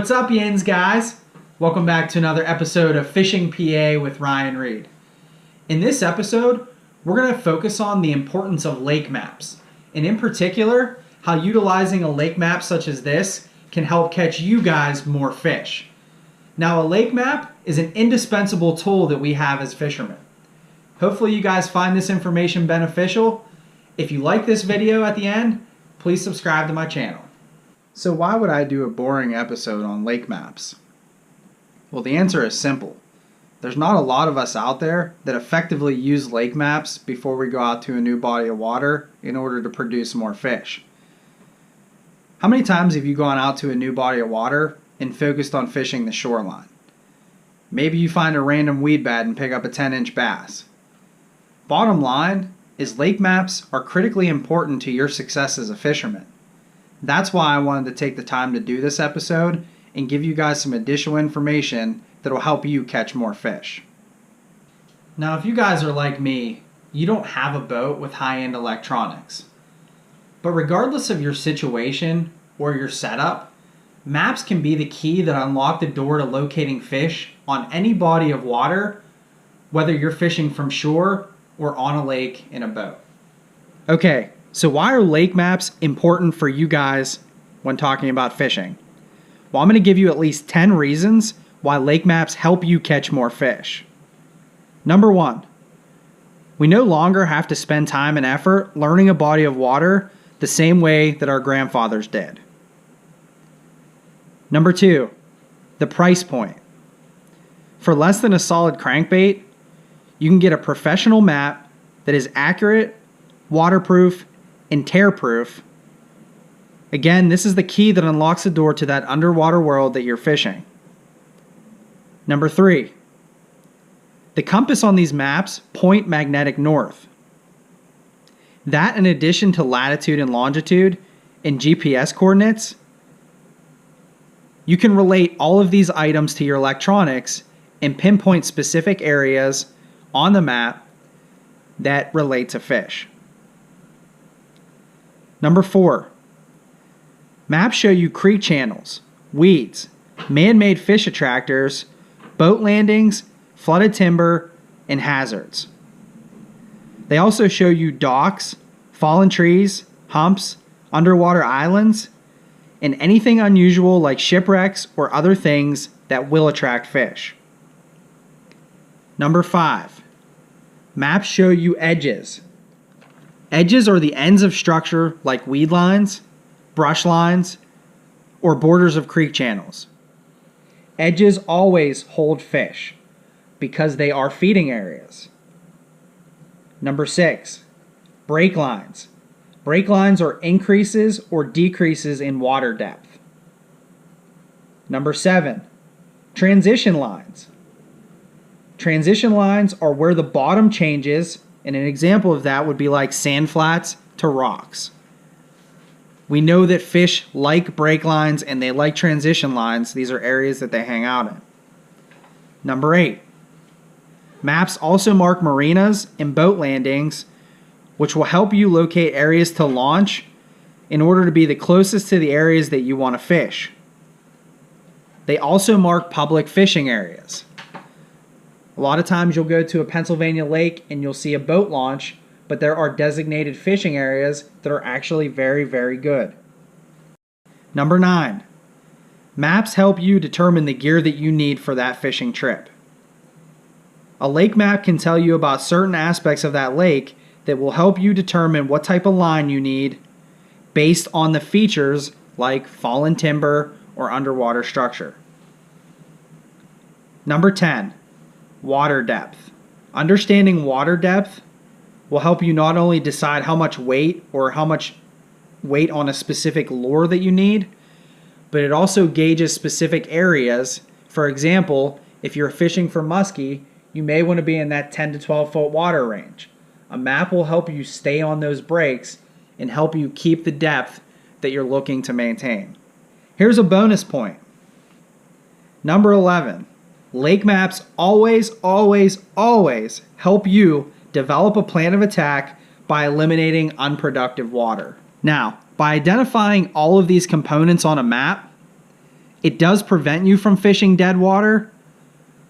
What's up, yins, guys? Welcome back to another episode of Fishing PA with Ryan Reed. In this episode, we're going to focus on the importance of lake maps, and in particular, how utilizing a lake map such as this can help catch you guys more fish. Now, a lake map is an indispensable tool that we have as fishermen. Hopefully you guys find this information beneficial. If you like this video at the end, please subscribe to my channel. So why would I do a boring episode on lake maps? Well, the answer is simple. There's not a lot of us out there that effectively use lake maps before we go out to a new body of water in order to produce more fish. How many times have you gone out to a new body of water and focused on fishing the shoreline? Maybe you find a random weed bed and pick up a 10-inch bass. Bottom line is lake maps are critically important to your success as a fisherman. That's why I wanted to take the time to do this episode and give you guys some additional information that will help you catch more fish. Now, if you guys are like me, you don't have a boat with high-end electronics. But regardless of your situation or your setup, maps can be the key that unlock the door to locating fish on any body of water, whether you're fishing from shore or on a lake in a boat. Okay, so why are lake maps important for you guys when talking about fishing? Well, I'm going to give you at least 10 reasons why lake maps help you catch more fish. Number 1, we no longer have to spend time and effort learning a body of water the same way that our grandfathers did. Number 2, the price point. For less than a solid crankbait, you can get a professional map that is accurate, waterproof, and tear-proof. Again, this is the key that unlocks the door to that underwater world that you're fishing. Number 3, the compass on these maps point magnetic north. That, in addition to latitude and longitude and GPS coordinates, you can relate all of these items to your electronics and pinpoint specific areas on the map that relate to fish. Number 4, maps show you creek channels, weeds, man-made fish attractors, boat landings, flooded timber, and hazards. They also show you docks, fallen trees, humps, underwater islands, and anything unusual like shipwrecks or other things that will attract fish. Number 5, maps show you edges. Edges are the ends of structure like weed lines, brush lines, or borders of creek channels. Edges always hold fish because they are feeding areas. Number 6, break lines. Break lines are increases or decreases in water depth. Number 7, transition lines. Transition lines are where the bottom changes, and an example of that would be like sand flats to rocks. We know that fish like break lines and they like transition lines. These are areas that they hang out in. Number 8, maps also mark marinas and boat landings, which will help you locate areas to launch in order to be the closest to the areas that you want to fish. They also mark public fishing areas. A lot of times you'll go to a Pennsylvania lake and you'll see a boat launch, but there are designated fishing areas that are actually very, very good. Number 9, maps help you determine the gear that you need for that fishing trip. A lake map can tell you about certain aspects of that lake that will help you determine what type of line you need based on the features like fallen timber or underwater structure. Number 10, water depth. Understanding water depth will help you not only decide how much weight on a specific lure that you need, but it also gauges specific areas. For example, if you're fishing for muskie, you may want to be in that 10 to 12 foot water range. A map will help you stay on those breaks and help you keep the depth that you're looking to maintain. Here's a bonus point. Number 11, lake maps always help you develop a plan of attack by eliminating unproductive water. Now, by identifying all of these components on a map, It does prevent you from fishing dead water,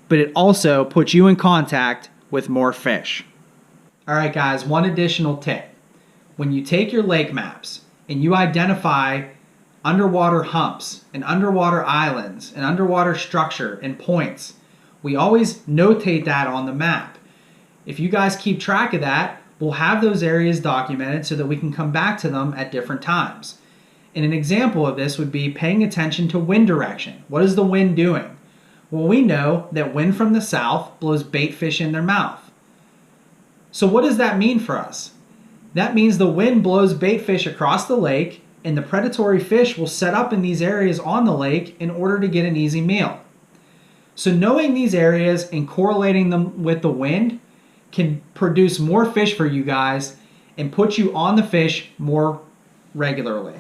but it also puts you in contact with more fish. All right, guys, one additional tip. When you take your lake maps and you identify underwater humps and underwater islands and underwater structure and points, we always notate that on the map. If you guys keep track of that, we'll have those areas documented so that we can come back to them at different times. And an example of this would be paying attention to wind direction. What is the wind doing? Well, we know that wind from the south blows bait fish in their mouth. So what does that mean for us? That means the wind blows bait fish across the lake, and the predatory fish will set up in these areas on the lake in order to get an easy meal. So knowing these areas and correlating them with the wind can produce more fish for you guys and put you on the fish more regularly.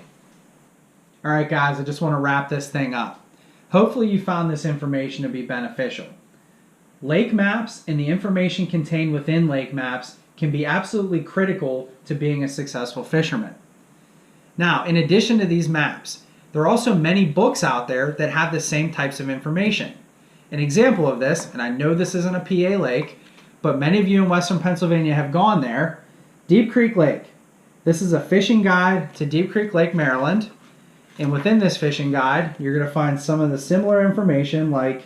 All right, guys, I just want to wrap this thing up. Hopefully you found this information to be beneficial. Lake maps and the information contained within lake maps can be absolutely critical to being a successful fisherman. Now, in addition to these maps, there are also many books out there that have the same types of information. An example of this, and I know this isn't a PA lake, but many of you in Western Pennsylvania have gone there, Deep Creek Lake. This is a fishing guide to Deep Creek Lake, Maryland. And within this fishing guide, you're going to find some of the similar information like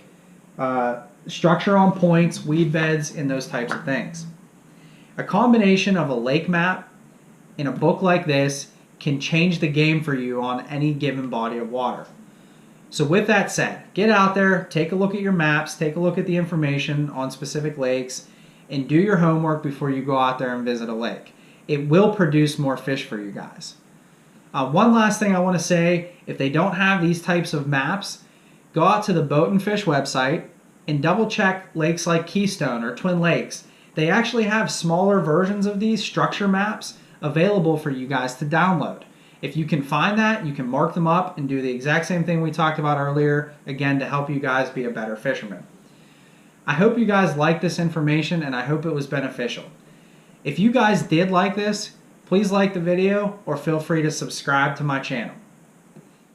structure on points, weed beds, and those types of things. A combination of a lake map and a book like this can change the game for you on any given body of water. So with that said, get out there, take a look at your maps, take a look at the information on specific lakes, and do your homework before you go out there and visit a lake. It will produce more fish for you guys. One last thing I want to say, if they don't have these types of maps, go out to the Boat and Fish website and double check lakes like Keystone or Twin Lakes. They actually have smaller versions of these structure maps available for you guys to download. If you can find that, you can mark them up and do the exact same thing we talked about earlier, again, to help you guys be a better fisherman. I hope you guys liked this information and I hope it was beneficial. If you guys did like this, please like the video or feel free to subscribe to my channel.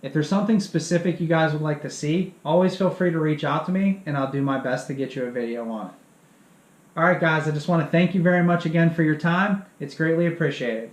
If there's something specific you guys would like to see, always feel free to reach out to me and I'll do my best to get you a video on it. Alright guys, I just want to thank you very much again for your time. It's greatly appreciated.